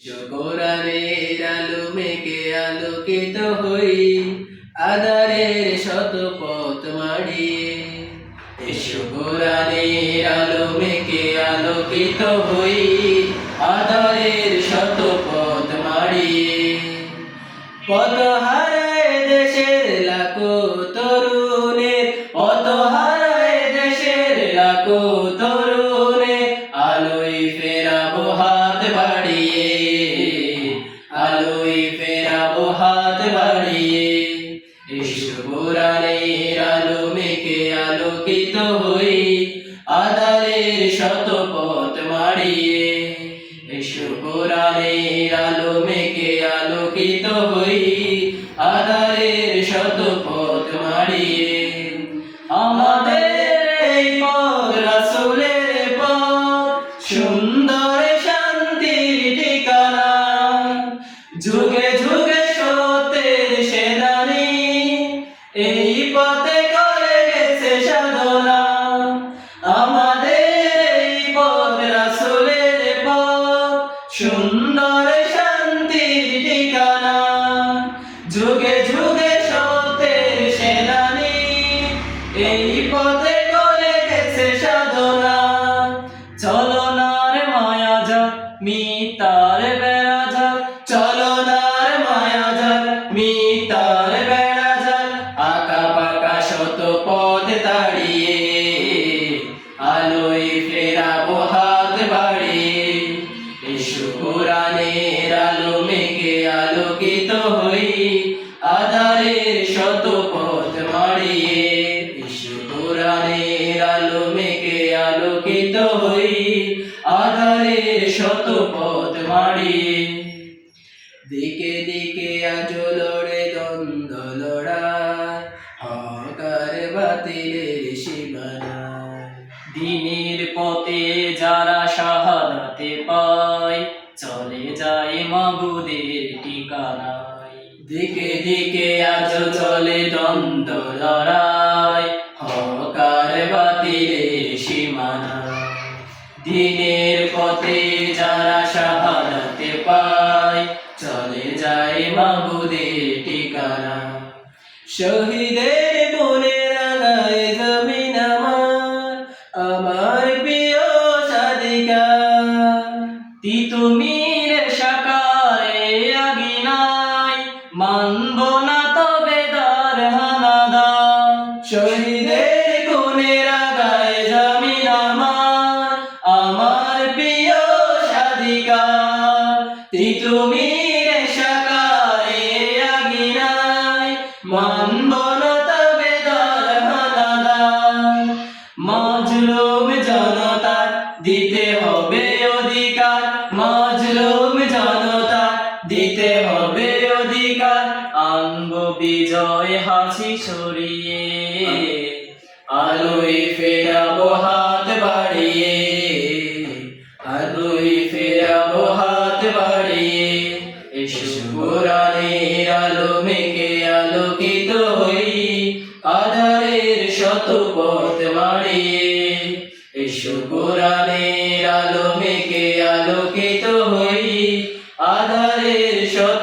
কোরআনের আলো মেঘে আলোকিত হই, আধারের শত পথ মাড়িয়ে। এসো কোরআনের আলো মেঘে আলোকিত হই, আধারের শত পথ মাড়িয়ে। পথ হারায় দেশের লাখো তরুণের, পথ হারায় দেশের লাখো তরুণের, আলোয় ফেরাবো হাত বাড়িয়ে, আলোয় ফেরাবো হাত বাড়িয়ে। এসো কোরআনের আলো মেঘে আলোকিত হই, আধারের শত পথ মাড়িয়ে। এসো কোরআনের আলো মেঘে আলোকিত হই, আধারের শত পথ মাড়িয়ে। আমাদের এই পথ রাসূলের পথ, সুন্দর শান্তির ঠিকানা। যুগে যুগে সত্যের সেনানী, এই পথে করে গেছে সাধনা। আমাদের এই পথ রাসূলের পথ, সুন্দর শান্তির ঠিকানা। যুগে যুগে সত্যের সেনানী, এই পথে করে গেছে সাধনা। চলো নার মায়া যাক মিথ্যার বেড়া যাক, চলো নার মায়া যাক মিথ্যার বেড়া যাক, আঁকা পাকা শত পথ তাড়িয়ে, আলোয় ফেরাবো হাত বাড়িয়ে। এসো কোরআনের আলো মেঘে আলোকিত হই, আধারের শত পথ মাড়িয়ে। এসো কোরআনের আলো মেঘে আলোকিত হই, আধারের শত পথ মাড়িয়ে। দিকে দিকে আজ লড়ে দ্বন্দ্ব লড়াই, হক আর বাতিলের সীমানায়। দিনের পথে যারা শাহাদাতে পায়, চলে যায় মাবুদের ঠিকানায়। দিকে দিকে আজ চলে দ্বন্দ্ব লড়াই, হক আর বাতিলের সীমানায়। দিনের পথে যারা শাহাদাতে পায়, চলে যায় মাবুদের ঠিকানা। শহীদের মনে রাঙায় জমিন আমার, আমার প্রিয় সাদিকা। তিতুমির সাকারে আগিনায়, মানব না তবে দার হানাদা। শহীদের গুণে রাগায় জমিন আমার, আমার প্রিয় সাদিকা। তিতুমির সাকারে আগিনায়, মানব না তবে দার হানাদা। মাজলুম জনতার দিতে হবে অধিকার, মাজলুম জনতার দিতে হবে অধিকার। আনবো বিজয় হাসি সরিয়ে, আলোয় ফেরাবো হাত বাড়িয়ে, আলোয় ফেরাবো হাত বাড়িয়ে। এসো কোরআনের আলো মেঘে আলোকিত হই, আধারের শত পথ মাড়িয়ে। এসো কোরআনের আলো মেঘে আলোকিত হই, আধারের শত